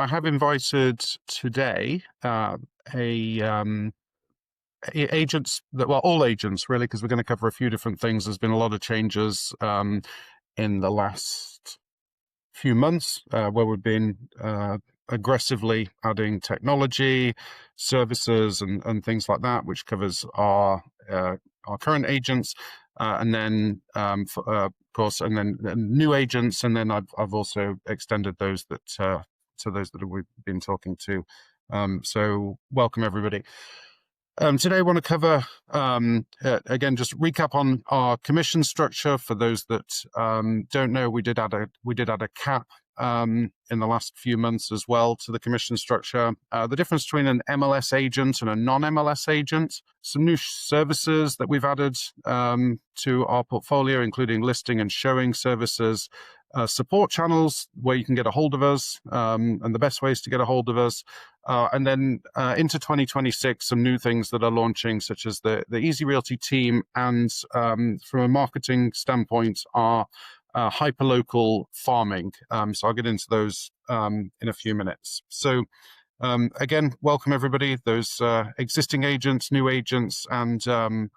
I have invited today agents all agents really, because we're going to cover a few different things. There's been a lot of changes in the last few months where we've been aggressively adding technology, services, and things like that, which covers our current agents, and then of course, and then new agents, and then I've also extended those that to those that we've been talking to. So welcome everybody. Today I want to cover, again, just recap on our commission structure. For those that don't know, we did add a cap in the last few months as well to the commission structure. The difference between an MLS agent and a non-MLS agent, some new services that we've added to our portfolio, including listing and showing services, support channels where you can get a hold of us, and the best ways to get a hold of us. And then into 2026, some new things that are launching, such as the Easy Realty team, and from a marketing standpoint, our hyperlocal farming. So I'll get into those in a few minutes. So again, welcome everybody, those existing agents, new agents, and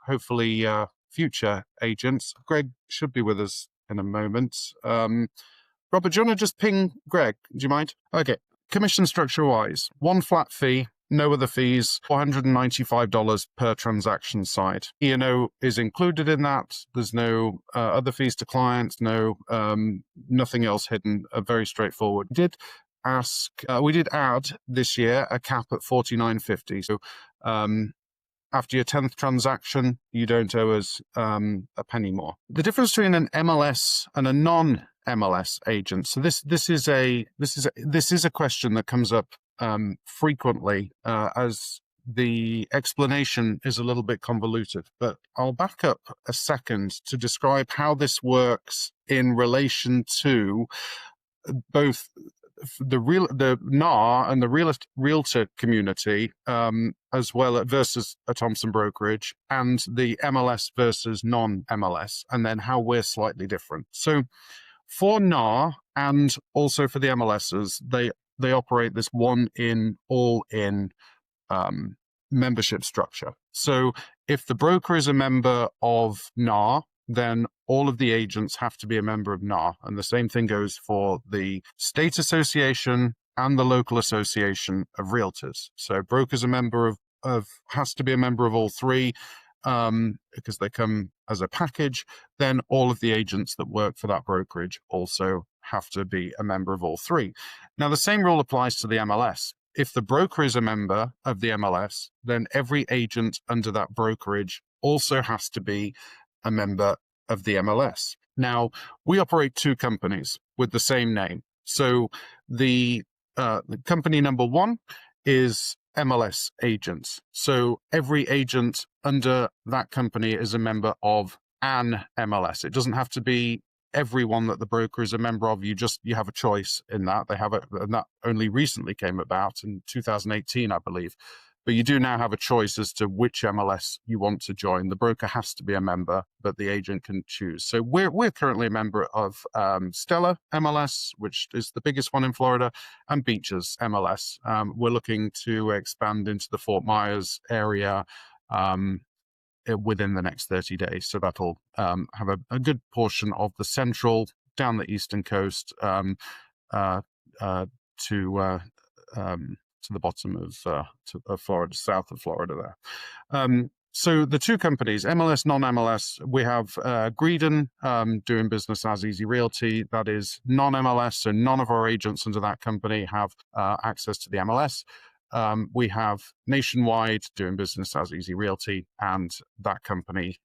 hopefully future agents. Greg should be with us in a moment. Robert, do you want to just ping Greg? Do you mind? Okay. Commission structure wise, one flat fee, no other fees, $495 per transaction side. E&O is included in that. There's no other fees to clients, nothing else hidden. Very straightforward. We did add this year a cap at $49.50. So after your 10th transaction, you don't owe us a penny more. The difference between an MLS and a non-MLS agent. So this is a question that comes up frequently, as the explanation is a little bit convoluted. But I'll back up a second to describe how this works in relation to both the NAR and the realtor community, as well versus a Thompson brokerage, and the MLS versus non-MLS, and then how we're slightly different. So for NAR and also for the MLSs, they operate this one-in, all-in membership structure. So if the broker is a member of NAR, then all of the agents have to be a member of NAR. And the same thing goes for the state association and the local association of realtors. So broker's a member has to be a member of all three, because they come as a package. Then all of the agents that work for that brokerage also have to be a member of all three. Now, the same rule applies to the MLS. If the broker is a member of the MLS, then every agent under that brokerage also has to be a member of the MLS. Now, we operate two companies with the same name. So the company number one is MLS Agents. So every agent under that company is a member of an MLS. It doesn't have to be everyone that the broker is a member of. You have a choice in that. And that only recently came about in 2018, I believe. But you do now have a choice as to which MLS you want to join. The broker has to be a member, but the agent can choose. So we're currently a member of Stellar MLS, which is the biggest one in Florida, and Beaches MLS. We're looking to expand into the Fort Myers area within the next 30 days. So that'll have a good portion of the central, down the eastern coast, to the bottom of Florida, south of Florida there. So the two companies, MLS, non-MLS, we have Greedon doing business as Easy Realty. That is non-MLS, so none of our agents under that company have access to the MLS. We have Nationwide doing business as Easy Realty, and that company,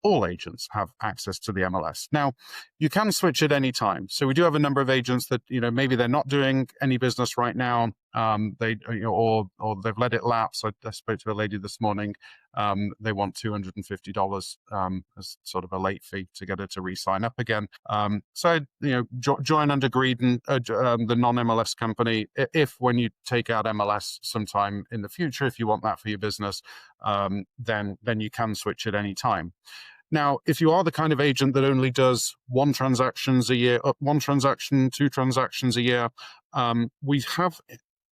all agents have access to the MLS. Now, you can switch at any time. So we do have a number of agents that, maybe they're not doing any business right now. Or they've let it lapse. I spoke to a lady this morning. They want $250 as sort of a late fee to get her to re-sign up again. So join under Greedon, the non-MLS company. If when you take out MLS sometime in the future, if you want that for your business, then you can switch at any time. Now, if you are the kind of agent that only does two transactions a year,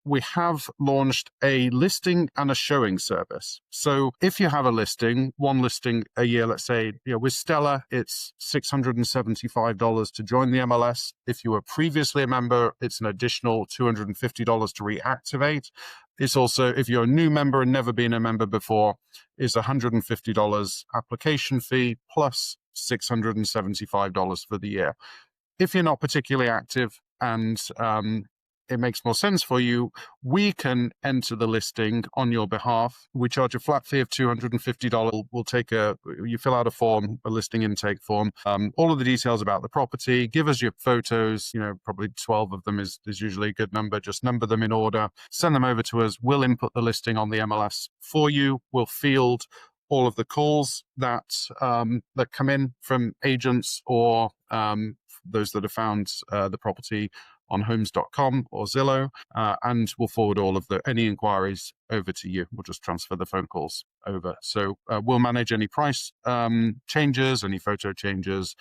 we have launched a listing and a showing service. So if you have a listing, one listing a year, let's say, with Stella, it's $675 to join the MLS. If you were previously a member, it's an additional $250 to reactivate. It's also, if you're a new member and never been a member before, is $150 application fee plus $675 for the year. If you're not particularly active and it makes more sense for you, we can enter the listing on your behalf. We charge a flat fee of $250. You fill out a form, a listing intake form, all of the details about the property, give us your photos, probably 12 of them is usually a good number. Just number them in order, send them over to us. We'll input the listing on the MLS for you. We'll field all of the calls that come in from agents or those that have found the property on homes.com or Zillow, and we'll forward all of any inquiries over to you. We'll just transfer the phone calls over. So we'll manage any price changes, any photo changes,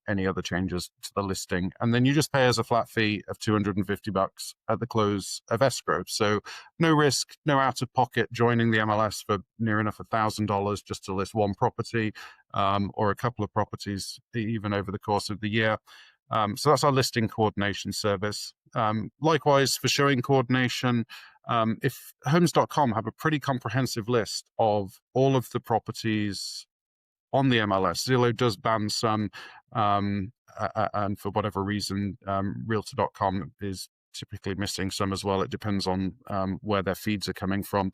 any other changes to the listing. And then you just pay us a flat fee of $250 at the close of escrow. So no risk, no out of pocket joining the MLS for near enough $1,000 just to list one property or a couple of properties even over the course of the year. So that's our listing coordination service. Likewise, for showing coordination, if homes.com have a pretty comprehensive list of all of the properties on the MLS. Zillow does ban some, and for whatever reason, Realtor.com is typically missing some as well. It depends on where their feeds are coming from.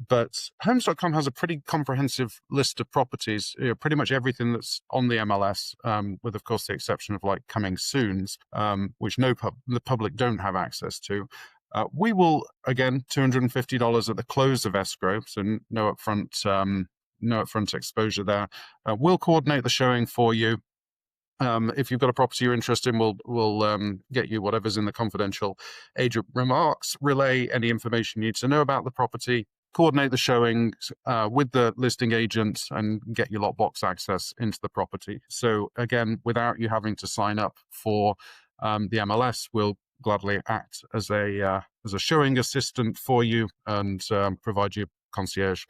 But Homes.com has a pretty comprehensive list of properties, pretty much everything that's on the MLS, with, of course, the exception of like coming soons, which the public don't have access to. We will, again, $250 at the close of escrow, so no upfront exposure there. We'll coordinate the showing for you. If you've got a property you're interested in, we'll get you whatever's in the confidential agent remarks, relay any information you need to know about the property, coordinate the showings with the listing agent, and get your lockbox access into the property. So again, without you having to sign up for the MLS, we'll gladly act as a showing assistant for you and provide you concierge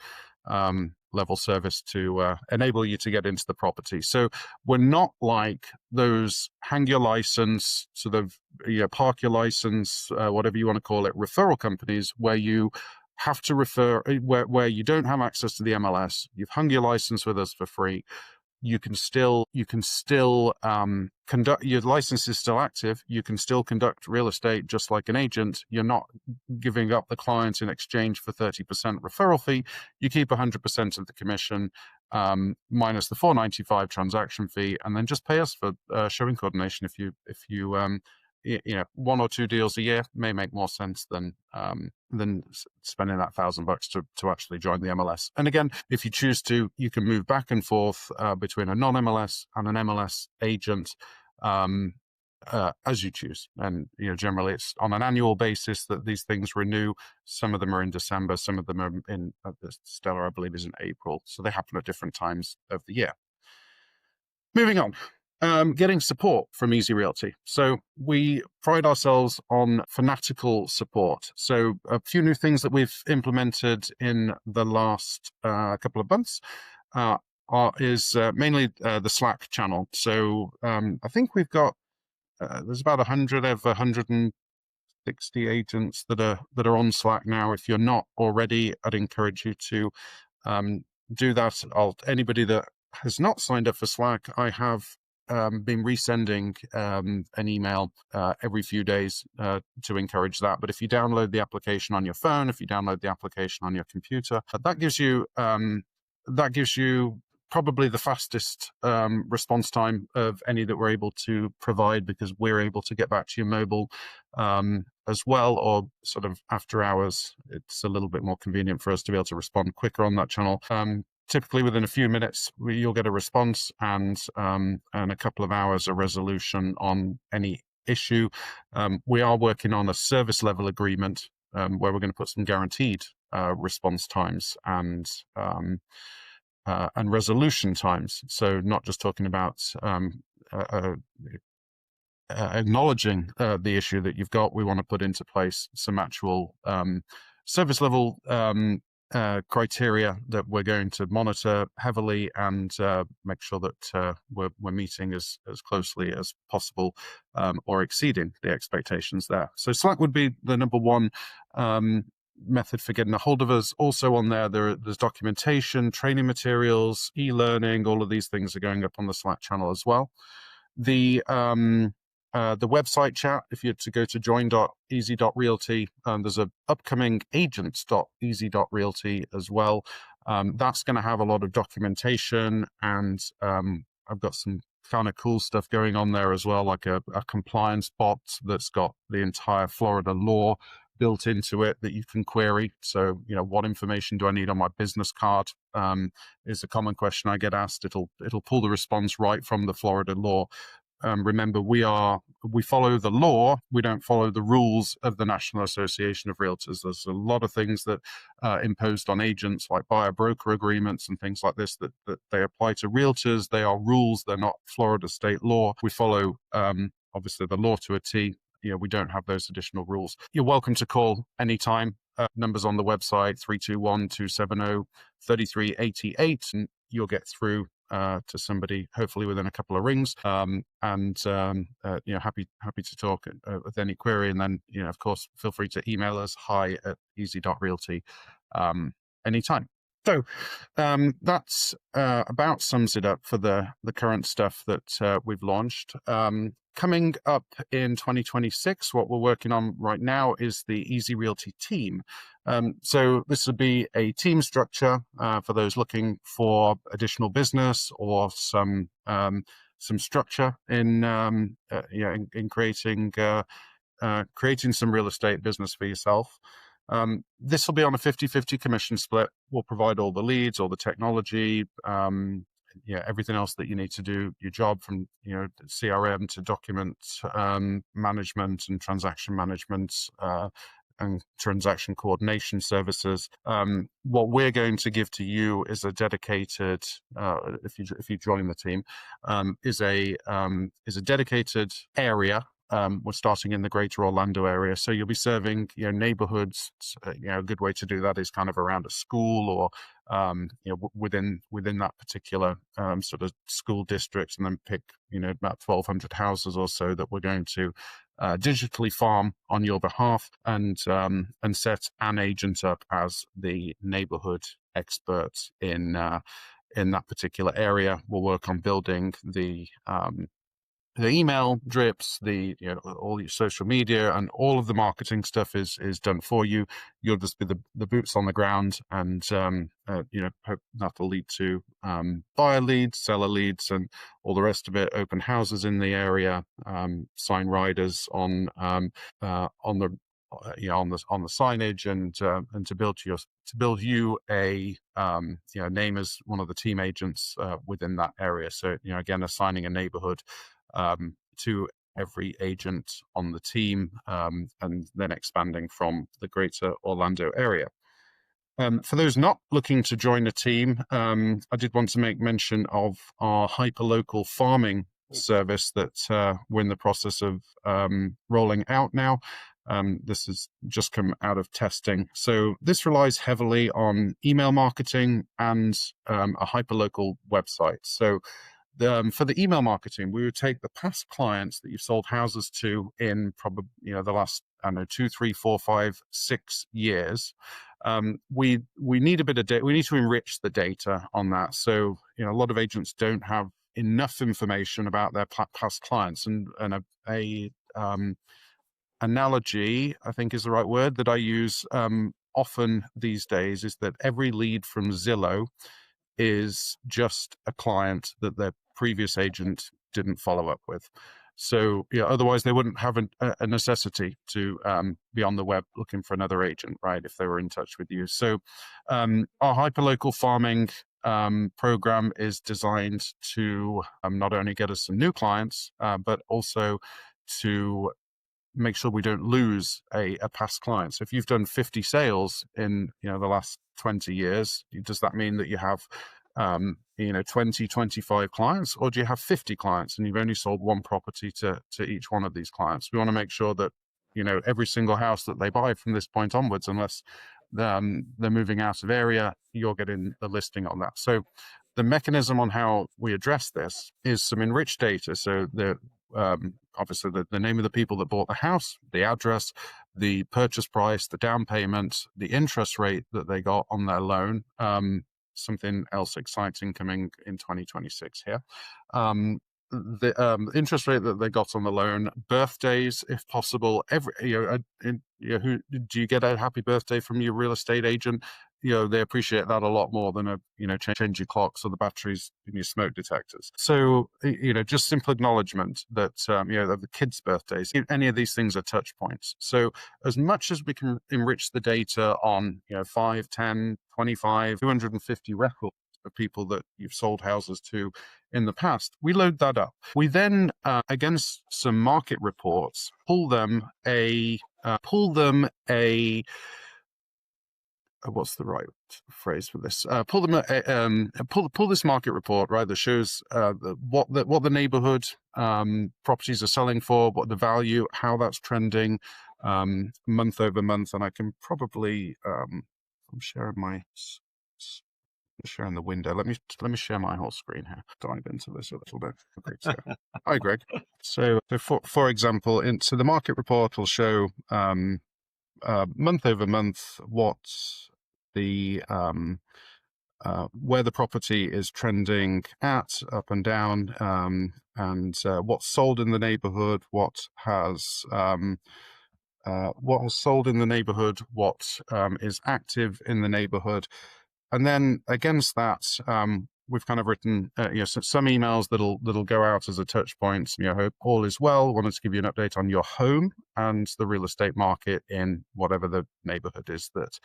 level service to enable you to get into the property. So we're not like those hang your license, sort of park your license, whatever you want to call it, referral companies where you have to refer, where you don't have access to the MLS. You've hung your license with us for free. You can still conduct, your license is still active. You can still conduct real estate just like an agent. You're not giving up the client in exchange for 30% referral fee. You keep 100% of the commission, minus the $4.95 transaction fee, and then just pay us for showing coordination. If you one or two deals a year may make more sense than spending that $1,000 to actually join the MLS. And again, if you choose to, you can move back and forth between a non-MLS and an MLS agent as you choose. And generally, it's on an annual basis that these things renew. Some of them are in December, some of them are in Stella, I believe, is in April. So they happen at different times of the year. Moving on. Getting support from Easy Realty. So we pride ourselves on fanatical support. So a few new things that we've implemented in the last couple of months is mainly the Slack channel. So I think we've got there's about 100 of 160 agents that are on Slack now. If you're not already, I'd encourage you to do that. Anybody that has not signed up for Slack, I have been resending an email every few days to encourage that. But if you download the application on your phone, if you download the application on your computer, that gives you probably the fastest response time of any that we're able to provide, because we're able to get back to your mobile as well, or sort of after hours. It's a little bit more convenient for us to be able to respond quicker on that channel. Typically within a few minutes, you'll get a response and a couple of hours a resolution on any issue. We are working on a service level agreement where we're going to put some guaranteed response times and resolution times. So not just talking about acknowledging the issue that you've got, we want to put into place some actual service level criteria that we're going to monitor heavily and make sure that we're meeting as closely as possible or exceeding the expectations there. So Slack would be the number one method for getting a hold of us. Also on there's documentation, training materials, e-learning, all of these things are going up on the Slack channel as well. The website chat, if you're to go to join.easy.realty, there's a upcoming agents.easy.realty as well. That's going to have a lot of documentation, and I've got some kind of cool stuff going on there as well, like a compliance bot that's got the entire Florida law built into it that you can query. So, what information do I need on my business card? Is a common question I get asked. It'll pull the response right from the Florida law. Remember, we follow the law. We don't follow the rules of the National Association of Realtors. There's a lot of things that imposed on agents, like buyer broker agreements and things like this, that they apply to realtors. They are rules. They're not Florida state law. We follow, obviously, the law to a T. We don't have those additional rules. You're welcome to call anytime. Numbers on the website, 321-270-3388, and you'll get through to somebody hopefully within a couple of rings, happy to talk with any query. And then, of course, feel free to email us hi@easy.realty anytime. So that's about sums it up for the current stuff that we've launched. Coming up in 2026, what we're working on right now is the Easy Realty team. So this would be a team structure for those looking for additional business or some structure in creating some real estate business for yourself. This will be on a 50-50 commission split. We'll provide all the leads, all the technology, everything else that you need to do your job, from CRM to document management and transaction management and transaction coordination services. What we're going to give to you is a dedicated, if you join the team, is a dedicated area. We're starting in the greater Orlando area. So you'll be serving, neighborhoods. A good way to do that is kind of around a school or, within that particular sort of school district, and then pick, about 1,200 houses or so that we're going to digitally farm on your behalf, and set an agent up as the neighborhood expert in that particular area. We'll work on building the email drips, all your social media, and all of the marketing stuff is done for you. You'll just be the boots on the ground, and hope that'll lead to buyer leads, seller leads, and all the rest of it. Open houses in the area, sign riders on the signage, and to build you a name as one of the team agents within that area. So again, assigning a neighborhood to every agent on the team, and then expanding from the greater Orlando area. For those not looking to join a team, I did want to make mention of our Hyperlocal farming service that we're in the process of rolling out now. This has just come out of testing. So this relies heavily on email marketing and a Hyperlocal website. So for the email marketing, we would take the past clients that you've sold houses to in probably the last 2, 3, 4, 5, 6 years. We need a bit of data. We need to enrich the data on that. So a lot of agents don't have enough information about their past clients, and a analogy, I think is the right word, that I use often these days is that every lead from Zillow is just a client that their previous agent didn't follow up with. So otherwise they wouldn't have a necessity to be on the web looking for another agent, right, if they were in touch with you. So our Hyperlocal farming program is designed to not only get us some new clients, but also to make sure we don't lose a past client. So if you've done 50 sales in the last 20 years, does that mean that you have 20, 25 clients, or do you have 50 clients and you've only sold one property to each one of these clients? We want to make sure that, every single house that they buy from this point onwards, unless they're moving out of area, you're getting the listing on that. So the mechanism on how we address this is some enriched data. So obviously the name of the people that bought the house, the address, the purchase price, the down payment, the interest rate that they got on their loan. Something else exciting coming in 2026 here. The interest rate that they got on the loan, birthdays, if possible. Who do you get a happy birthday from your real estate agent? They appreciate that a lot more than change your clocks or the batteries in your smoke detectors. So, just simple acknowledgement that, the kids' birthdays, any of these things are touch points. So as much as we can enrich the data on, 5, 10, 25, 250 records of people that you've sold houses to in the past, we load that up. We then, against some market reports, pull them a what's the right phrase for this? Pull this market report, right, that shows what the neighborhood properties are selling for, what the value, how that's trending month over month. And I can probably I'm sharing the window. Let me share my whole screen here. Dive into this a little bit. Okay, so, hi, Greg. So for example, so the market report will show month over month what the where the property is trending at, up and down, and what's sold in the neighborhood, what has sold in the neighborhood, what is active in the neighborhood. And then against that, we've kind of written some emails that'll go out as a touch point. Hope all is well. Wanted to give you an update on your home and the real estate market in whatever the neighborhood is that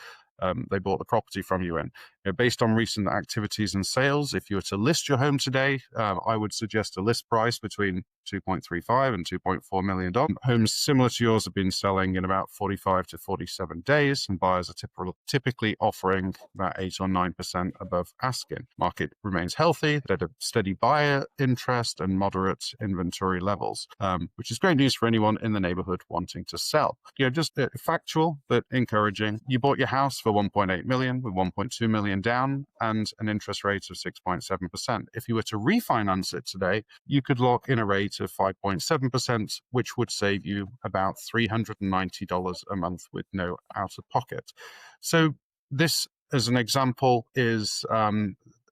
they bought the property from you in. Based on recent activities and sales, if you were to list your home today, I would suggest a list price between $2.35 and $2.4 million. Homes similar to yours have been selling in about 45 to 47 days, and buyers are typically offering about 8 or 9% above asking. Market remains healthy, steady buyer interest and moderate inventory levels, which is great news for anyone in the neighborhood wanting to sell. Just factual but encouraging. You bought your house for $1.8 million with $1.2 million down and an interest rate of 6.7%. If you were to refinance it today, you could lock in a rate of 5.7%, which would save you about $390 a month with no out of pocket. So this, as an example, is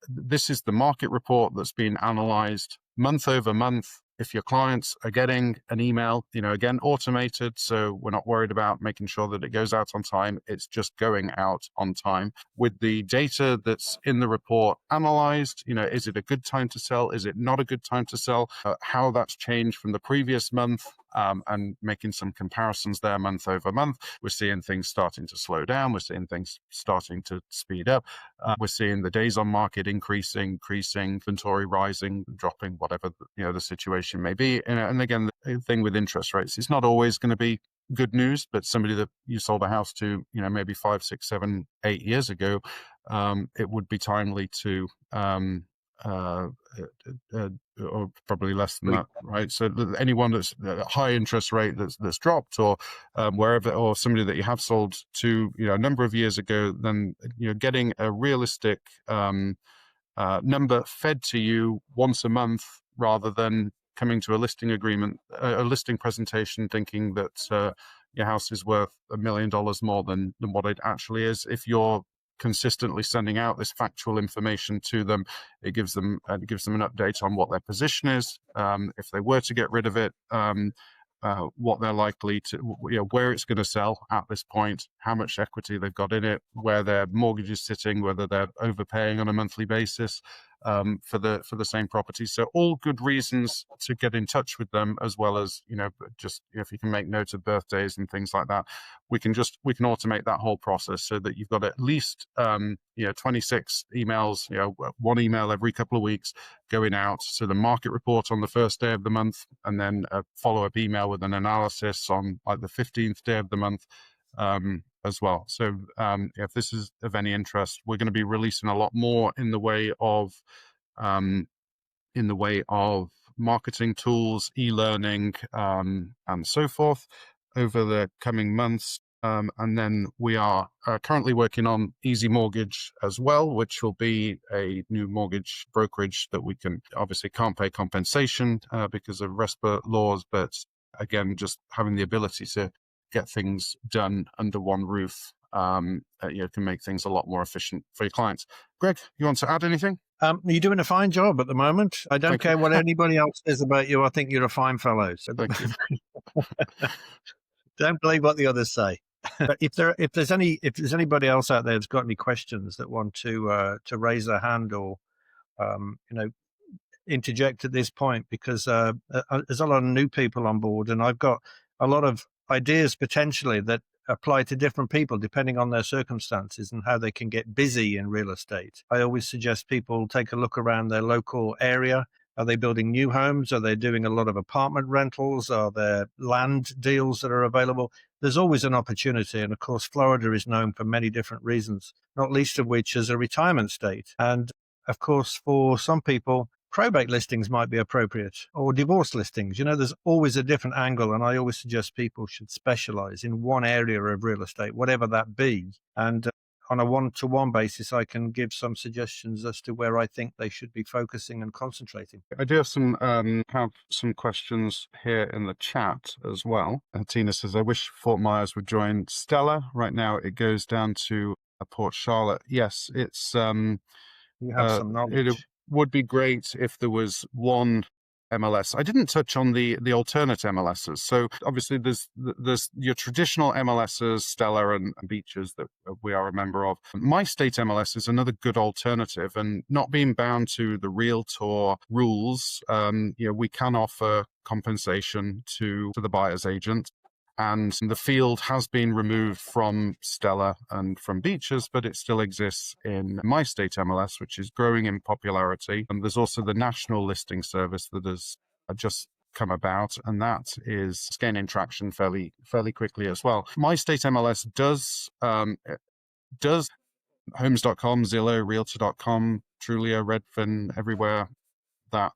this is the market report that's been analyzed month over month. If your clients are getting an email, again, automated, so we're not worried about making sure that it goes out on time. It's just going out on time. With the data that's in the report analyzed, is it a good time to sell? Is it not a good time to sell? How that's changed from the previous month, and making some comparisons there month over month. We're seeing things starting to slow down. We're seeing things starting to speed up. We're seeing the days on market increasing, inventory rising, dropping, whatever the situation may be. And again, the thing with interest rates, it's not always going to be good news, but somebody that you sold a house to, maybe 5, 6, 7, 8 years ago, it would be timely to or probably less than that, right? So anyone that's a high interest rate that's dropped, or wherever, or somebody that you have sold to, a number of years ago, then getting a realistic number fed to you once a month, rather than coming to a listing agreement, a listing presentation, thinking that your house is worth $1 million more than what it actually is. If you're consistently sending out this factual information to them, it gives them an update on what their position is. If they were to get rid of it, what they're likely to, where it's going to sell at this point, how much equity they've got in it, where their mortgage is sitting, whether they're overpaying on a monthly basis for the same property. So all good reasons to get in touch with them, as well as just if you can make note of birthdays and things like that, we can automate that whole process so that you've got at least 26 emails, one email every couple of weeks going out. So the market report on the first day of the month, and then a follow-up email with an analysis on like the 15th day of the month. as well. So if this is of any interest, we're going to be releasing a lot more in the way of marketing tools, e-learning, and so forth over the coming months. And then we are currently working on Easy Mortgage as well, which will be a new mortgage brokerage that we can obviously can't pay compensation because of RESPA laws, but again, just having the ability to get things done under one roof can make things a lot more efficient for your clients. Greg, you want to add anything? You're doing a fine job at the moment. I don't care what anybody else says about you. I think you're a fine fellow. So Thank you. Don't believe what the others say. But if there's anybody else out there that's got any questions that want to raise their hand or interject at this point, because there's a lot of new people on board, and I've got a lot of ideas potentially that apply to different people depending on their circumstances and how they can get busy in real estate. I always suggest people take a look around their local area. Are they building new homes? Are they doing a lot of apartment rentals? Are there land deals that are available? There's always an opportunity. And of course, Florida is known for many different reasons, not least of which is a retirement state. And of course, for some people, probate listings might be appropriate, or divorce listings. There's always a different angle, and I always suggest people should specialize in one area of real estate, whatever that be. And on a one-to-one basis, I can give some suggestions as to where I think they should be focusing and concentrating. I do have some questions here in the chat as well. Tina says, I wish Fort Myers would join Stella. Right now it goes down to Port Charlotte. Yes, it's you have some knowledge. It would be great if there was one MLS. I didn't touch on the alternate MLSs. So obviously there's your traditional MLSs, Stellar and Beaches that we are a member of. My State MLS is another good alternative, and not being bound to the Realtor rules. We can offer compensation to the buyer's agent. And the field has been removed from Stella and from Beaches, but it still exists in My State MLS, which is growing in popularity. And there's also the national listing service that has just come about, and that is gaining traction fairly quickly as well. My State MLS does Homes.com, Zillow, Realtor.com, Trulia, Redfin, everywhere that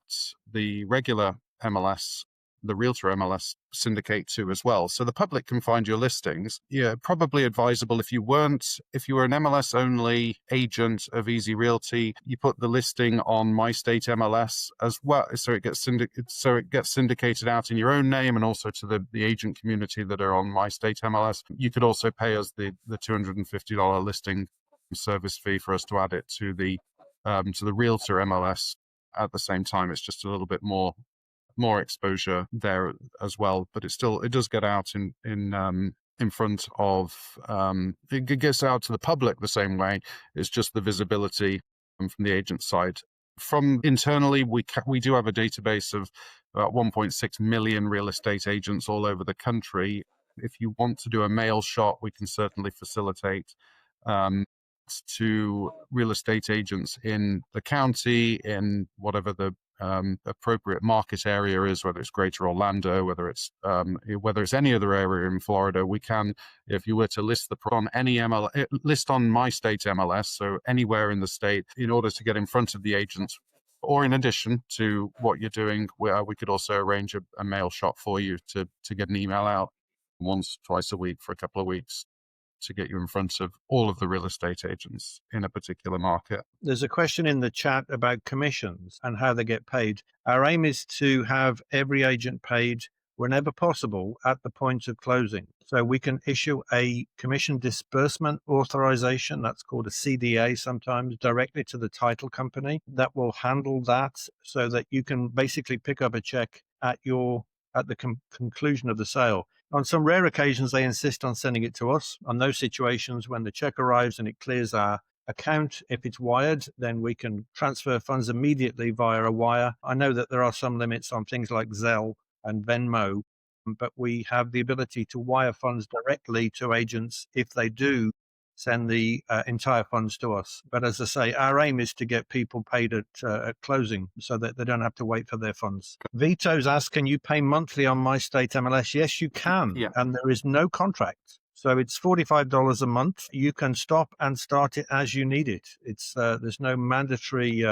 the regular MLS, the Realtor MLS, syndicate to as well. So the public can find your listings. Yeah, probably advisable if you were an MLS only agent of Easy Realty, you put the listing on My State MLS as well, so it gets syndicated out in your own name and also to the agent community that are on My State MLS. You could also pay us the $250 listing service fee for us to add it to the Realtor MLS. At the same time, it's just a little bit more exposure there as well, but it does get out in front of it gets out to the public the same way. It's just the visibility from the agent side. From internally, we do have a database of about 1.6 million real estate agents all over the country. If you want to do a mail shot, we can certainly facilitate to real estate agents in the county, in whatever the appropriate market area is, whether it's Greater Orlando, whether it's any other area in Florida. We can, if you were to list on any list on My State MLS, so anywhere in the state, in order to get in front of the agents, or in addition to what you're doing, we could also arrange a mail shot for you to get an email out once, twice a week for a couple of weeks, to get you in front of all of the real estate agents in a particular market. There's a question in the chat about commissions and how they get paid. Our aim is to have every agent paid whenever possible at the point of closing. So we can issue a commission disbursement authorization, that's called a CDA sometimes, directly to the title company that will handle that, so that you can basically pick up a check at the conclusion of the sale. On some rare occasions, they insist on sending it to us. On those situations, when the check arrives and it clears our account, if it's wired, then we can transfer funds immediately via a wire. I know that there are some limits on things like Zelle and Venmo, but we have the ability to wire funds directly to agents if they do send the entire funds to us. But as I say, our aim is to get people paid at closing so that they don't have to wait for their funds. Vito's asked, can you pay monthly on My State MLS? Yes, you can. Yeah. And there is no contract. So it's $45 a month. You can stop and start it as you need it. It's there's no mandatory,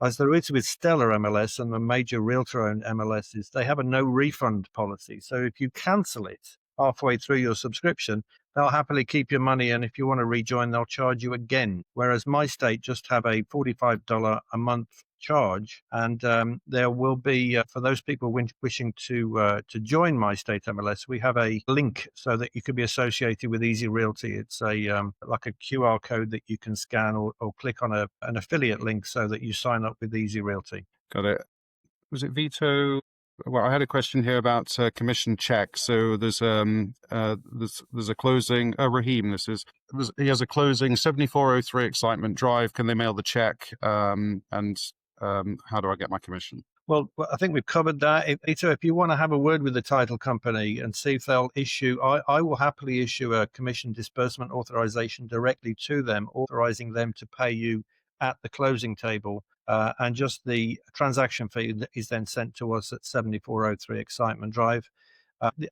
as there is with Stellar MLS and the major realtor-owned MLSs, they have a no refund policy. So if you cancel it halfway through your subscription, they'll happily keep your money. And if you want to rejoin, they'll charge you again. Whereas my state just have a $45 a month charge, and there will be for those people wishing to join my state MLS, we have a link so that you could be associated with Easy Realty. It's a like a QR code that you can scan or click on an affiliate link so that you sign up with Easy Realty. Got it. Was it Vito? Well, I had a question here about commission checks. So there's a closing. Raheem, he has a closing 7403 Excitement Drive. Can they mail the check? And how do I get my commission? Well, I think we've covered that. If you want to have a word with the title company and see if they'll issue, I will happily issue a commission disbursement authorization directly to them, authorizing them to pay you at the closing table. And just the transaction fee is then sent to us at 7403 Excitement Drive.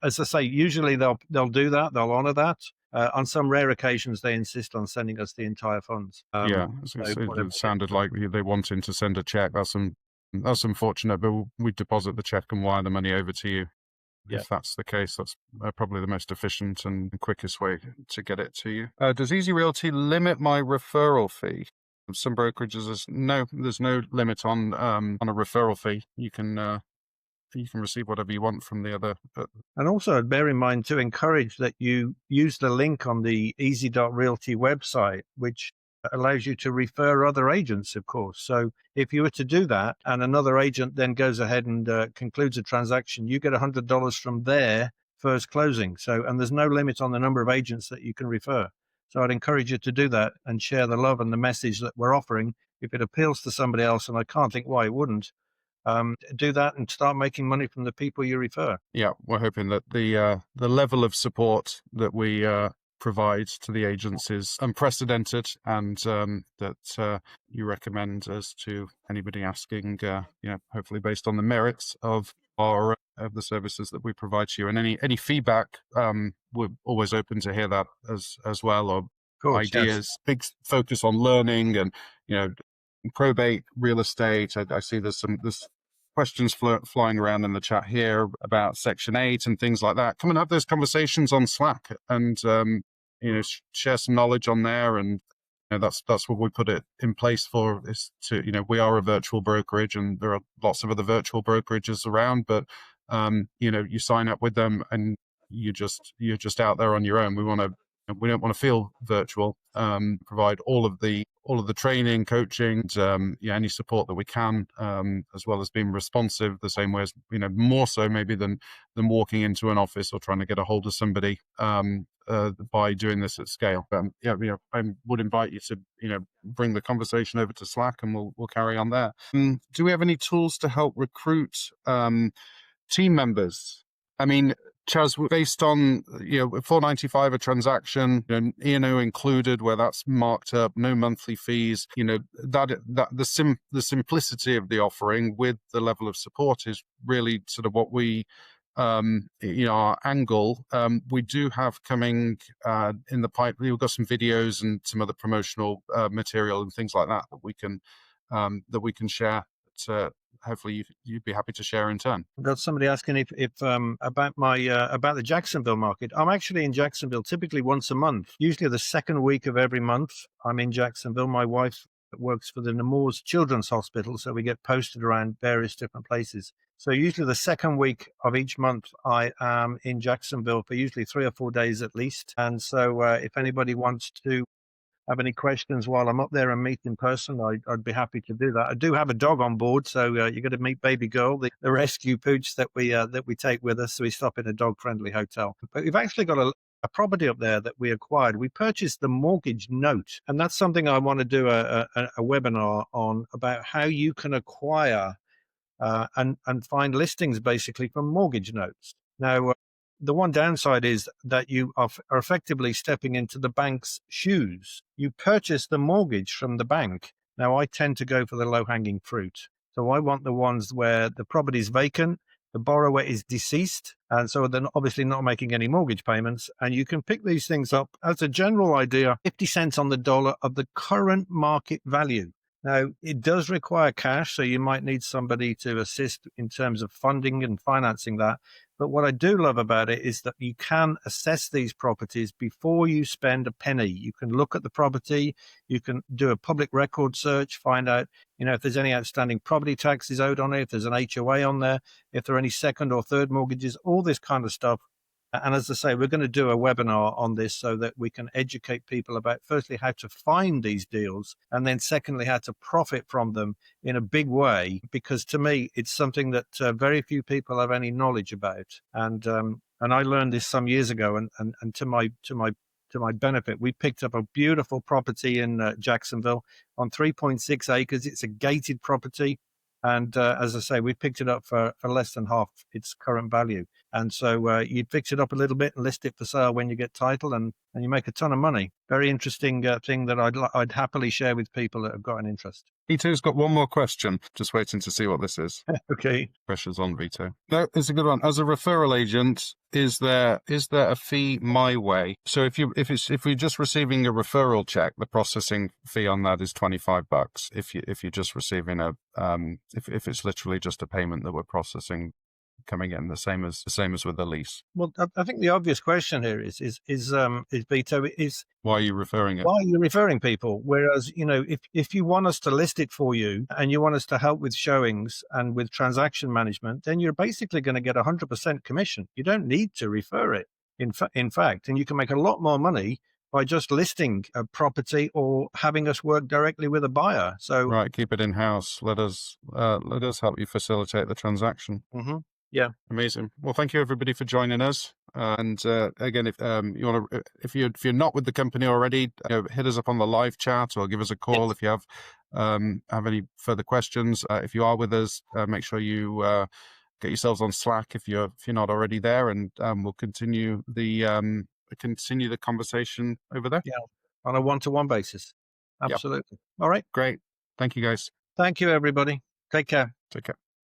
As I say, usually they'll do that. They'll honor that. On some rare occasions, they insist on sending us the entire funds. It sounded like they wanting to send a check. That's unfortunate, but we deposit the check and wire the money over to you. Yeah. If that's the case, that's probably the most efficient and quickest way to get it to you. Does Easy Realty limit my referral fee? Some brokerages, there's no limit on a referral fee. You can receive whatever you want from the other. And also bear in mind to encourage that you use the link on the easy.realty website, which allows you to refer other agents, of course. So if you were to do that and another agent then goes ahead and concludes a transaction, you get $100 from their first closing. So, and there's no limit on the number of agents that you can refer. So I'd encourage you to do that and share the love and the message that we're offering. If it appeals to somebody else, and I can't think why it wouldn't, do that and start making money from the people you refer. Yeah, we're hoping that the level of support that we provide to the agents is unprecedented, and that you recommend us to anybody asking, hopefully based on the merits of the services that we provide to you. And any feedback, we're always open to hear that as well, or ideas. Yes. Big focus on learning and probate, real estate. I see there's questions flying around in the chat here about Section 8 and things like that. Come and have those conversations on Slack and share some knowledge on there. And that's what we put it in place for, is to we are a virtual brokerage, and there are lots of other virtual brokerages around, but you sign up with them and you're just out there on your own. We don't want to feel virtual. Provide all of the training, coaching, any support that we can, as well as being responsive the same way as more so maybe than walking into an office or trying to get a hold of somebody by doing this at scale. I would invite you to bring the conversation over to Slack, and we'll carry on there. Do we have any tools to help recruit team members? I mean, Chaz, based on $4.95 a transaction, E&O included, where that's marked up, no monthly fees. That the simplicity of the offering with the level of support is really sort of what we our angle. We do have coming in the pipe. We've got some videos and some other promotional material and things like that we can share. Hopefully you'd be happy to share in turn. I've got somebody asking if about the Jacksonville market. I'm actually in Jacksonville typically once a month, usually the second week of every month. I'm in Jacksonville. My wife works for the Nemours Children's Hospital, so we get posted around various different places. So usually the second week of each month, I am in Jacksonville for usually 3 or 4 days at least. And so if anybody wants to have any questions while I'm up there and meet in person, I'd be happy to do that. I do have a dog on board, so you're going to meet Baby Girl, the rescue pooch that we take with us. So we stop in a dog-friendly hotel. But we've actually got a property up there that we acquired. We purchased the mortgage note, and that's something I want to do a webinar on, about how you can acquire and find listings basically from mortgage notes. Now, the one downside is that you are effectively stepping into the bank's shoes. You purchase the mortgage from the bank. Now, I tend to go for the low-hanging fruit. So I want the ones where the property's vacant the borrower is deceased, and so they're obviously not making any mortgage payments. And you can pick these things up as a general idea, 50 cents on the dollar of the current market value. Now, it does require cash, so you might need somebody to assist in terms of funding and financing that. But what I do love about it is that you can assess these properties before you spend a penny. You can look at the property, you can do a public record search, find out, if there's any outstanding property taxes owed on it, if there's an HOA on there, if there are any second or third mortgages, all this kind of stuff. And as I say, we're going to do a webinar on this so that we can educate people about, firstly, how to find these deals, and then secondly, how to profit from them in a big way. Because to me, it's something that very few people have any knowledge about. And I learned this some years ago, and to my benefit, we picked up a beautiful property in Jacksonville on 3.6 acres. It's a gated property. And as I say, we picked it up for less than half its current value. And so you fix it up a little bit and list it for sale when you get title, and you make a ton of money. Very interesting thing that I'd happily share with people that have got an interest. Vito's got one more question. Just waiting to see what this is. Okay. Pressure's on, Vito. No, it's a good one. As a referral agent, is there a fee my way? So if we're just receiving a referral check, the processing fee on that is $25. If you're just receiving if it's literally just a payment that we're processing, coming in the same as with the lease. Well, I think the obvious question here is Vito, is why are you referring it? Why are you referring people? Whereas, if you want us to list it for you and you want us to help with showings and with transaction management, then you're basically going to get 100% commission. You don't need to refer it. In fact, and you can make a lot more money by just listing a property or having us work directly with a buyer. So right, keep it in house. Let us help you facilitate the transaction. Mm-hmm. Yeah. Amazing. Well, thank you everybody for joining us. And again, if you want to, if you're not with the company already, hit us up on the live chat or give us a call if you have any further questions. If you are with us, make sure you get yourselves on Slack if you're not already there, and we'll continue the conversation over there. Yeah, on a one-to-one basis. Absolutely. Yep. All right. Great. Thank you, guys. Thank you, everybody. Take care. Take care.